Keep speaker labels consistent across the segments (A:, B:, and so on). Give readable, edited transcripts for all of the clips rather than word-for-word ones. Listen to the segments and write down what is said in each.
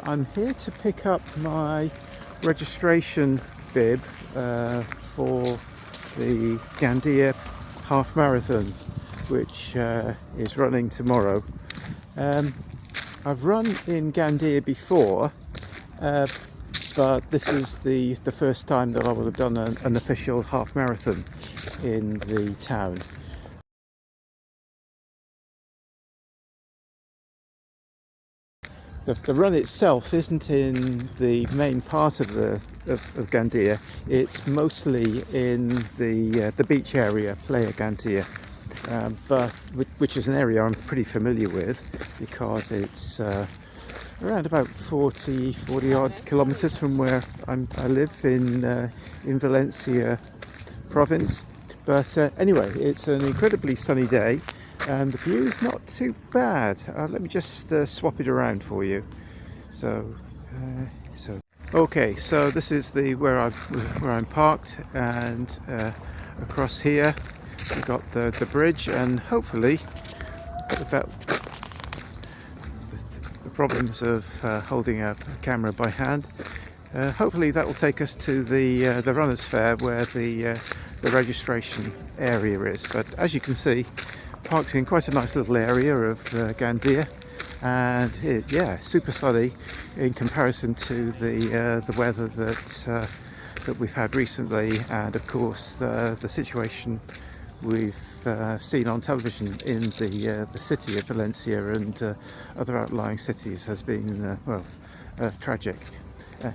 A: I'm here to pick up my registration bib for the Gandia half marathon, which is running tomorrow. I've run in Gandia before, but this is the first time that I will have done an official half marathon in the town. The run itself isn't in the main part of Gandia. It's mostly in the beach area, Playa Gandia, but which is an area I'm pretty familiar with because it's around about 40 odd kilometers from where I live in Valencia province. But anyway, it's an incredibly sunny day and the view is not too bad. Let me just swap it around for you. So okay, so this is where I'm parked, and across here we've got the bridge, and hopefully without the problems of holding a camera by hand, hopefully that will take us to the runners fair where the registration area is. But as you can see, parked in quite a nice little area of Gandia, and yeah, super sunny in comparison to the weather that we've had recently, and of course the situation we've seen on television in the city of Valencia and other outlying cities has been tragic.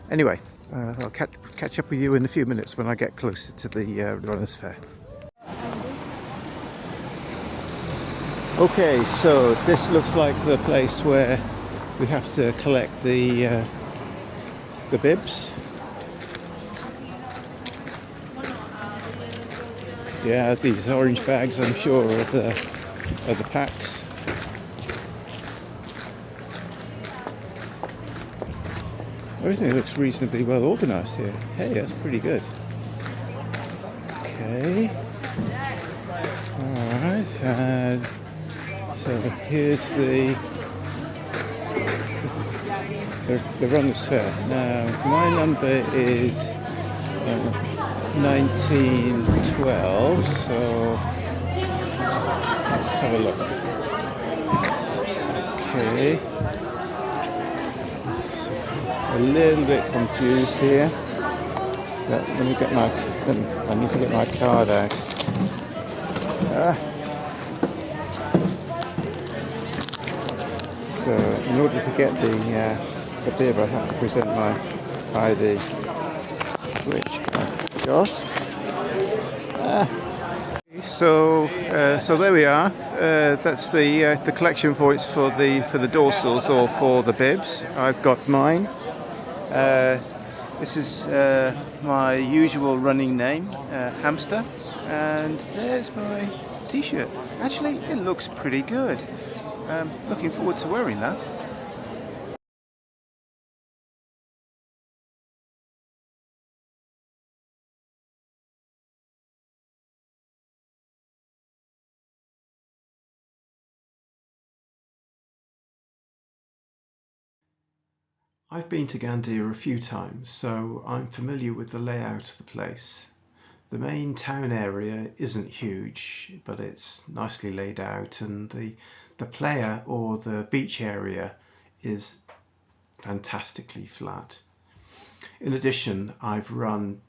A: Anyway, I'll catch up with you in a few minutes when I get closer to the runners fair. Okay, so this looks like the place where we have to collect the bibs. Yeah, these orange bags, I'm sure, are the packs. Everything looks reasonably well organised here. Hey, that's pretty good. Okay. Alright, and so here's the runners fair. Now, my number is 1912, so let's have a look. Okay. So a little bit confused here. Let me get I need to get my card out. So in order to get the bib, I have to present my ID, which I've got. So there we are. That's the collection points for the dorsals or for the bibs. I've got mine. This is my usual running name, Hamster, and there's my t-shirt. Actually, it looks pretty good. Looking forward to wearing that. I've been to Gandia a few times, so I'm familiar with the layout of the place. The main town area isn't huge, but it's nicely laid out, and the playa or the beach area is fantastically flat. In addition, I've run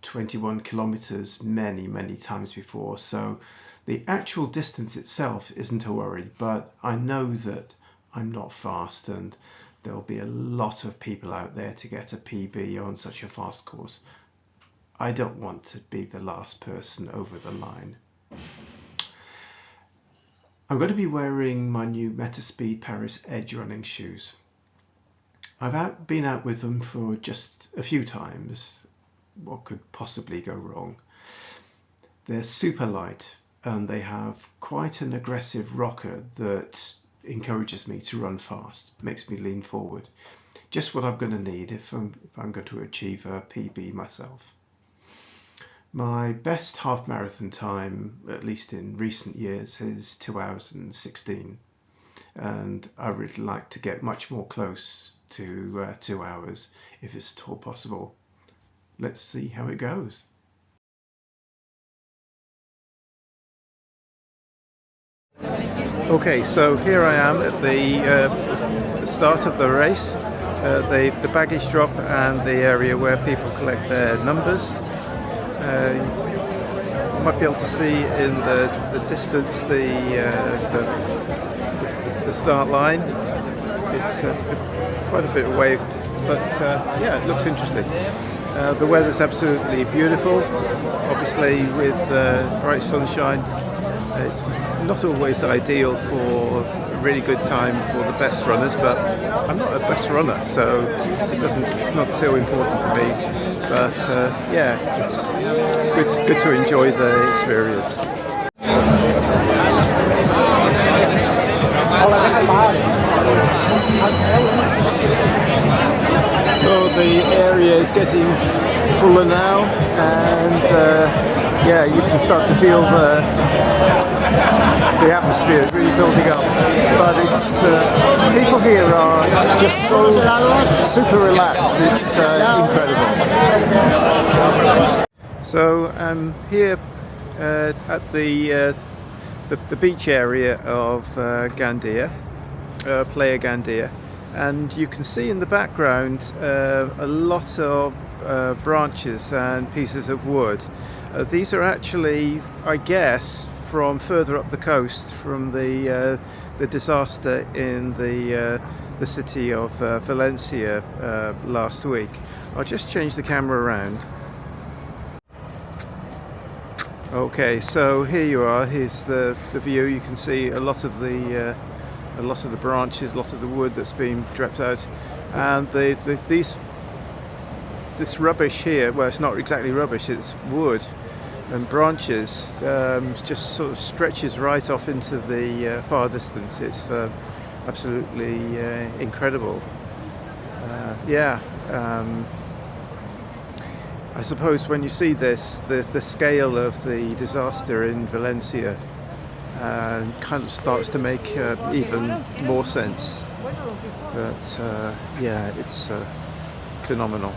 A: 21 kilometers many times before, so the actual distance itself isn't a worry, but I know that I'm not fast, and there'll be a lot of people out there to get a PB on such a fast course. I don't want to be the last person over the line. I'm going to be wearing my new Metaspeed Paris Edge running shoes. I've been out with them for just a few times. What could possibly go wrong? They're super light and they have quite an aggressive rocker that encourages me to run fast, makes me lean forward. Just what I'm going to need if I'm going to achieve a PB myself. My best half marathon time, at least in recent years, is 2 hours and 16. and I would like to get much more close to 2 hours if it's at all possible. Let's see how it goes. Okay, so here I am at the start of the race, the baggage drop and the area where people collect their numbers. You might be able to see in the distance the start line. It's quite a bit away, but yeah, it looks interesting. The weather's absolutely beautiful, obviously with bright sunshine. It's not always ideal for a really good time for the best runners, but I'm not a best runner, so it's not so important for me. But yeah, it's good to enjoy the experience. So the area is getting fuller now, and yeah, you can start to feel the atmosphere really building up. But it's people here are just so super relaxed. It's incredible. So I'm here at the beach area of Gandia, Playa Gandia, and you can see in the background a lot of branches and pieces of wood. These are actually, I guess, from further up the coast from the disaster in the city of Valencia last week. I'll just change the camera around. Okay, so here you are. Here's the view. You can see a lot of the branches, a lot of the wood that's been dropped out, and this rubbish here. Well, it's not exactly rubbish. It's wood and branches. Just sort of stretches right off into the far distance. It's absolutely incredible. Yeah. I suppose when you see this, the scale of the disaster in Valencia kind of starts to make even more sense. But yeah, it's phenomenal.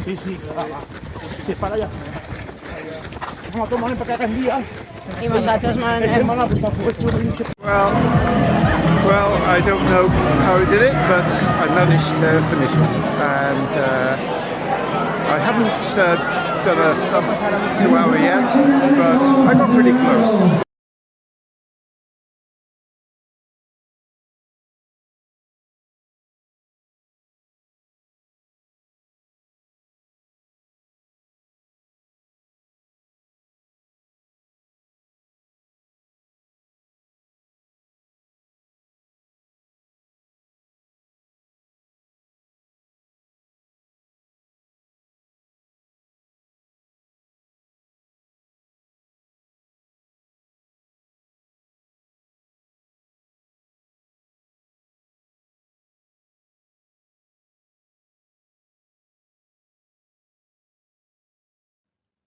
B: Sí, sí, si es para allá. Vamos a tomar un paquete de día.
C: Y vosaltres manem.
A: Well, I don't know how I did it, but I managed to finish it, and I haven't done a sub 2 hour yet, but I got pretty close.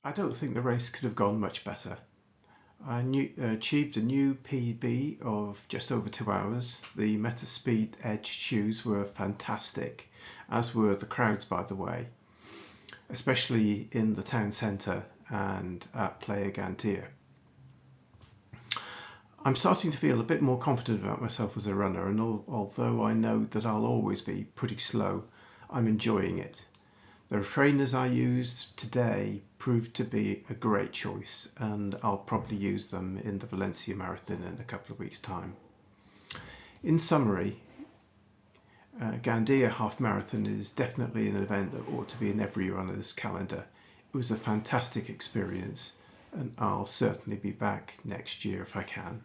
A: I don't think the race could have gone much better. I achieved a new PB of just over 2 hours. The Metaspeed Edge shoes were fantastic, as were the crowds, by the way, especially in the town centre and at Playa Gandia. I'm starting to feel a bit more confident about myself as a runner, and although I know that I'll always be pretty slow, I'm enjoying it. The trainers I used today proved to be a great choice, and I'll probably use them in the Valencia Marathon in a couple of weeks' time. In summary, Gandia Half Marathon is definitely an event that ought to be in every runner's calendar. It was a fantastic experience, and I'll certainly be back next year if I can.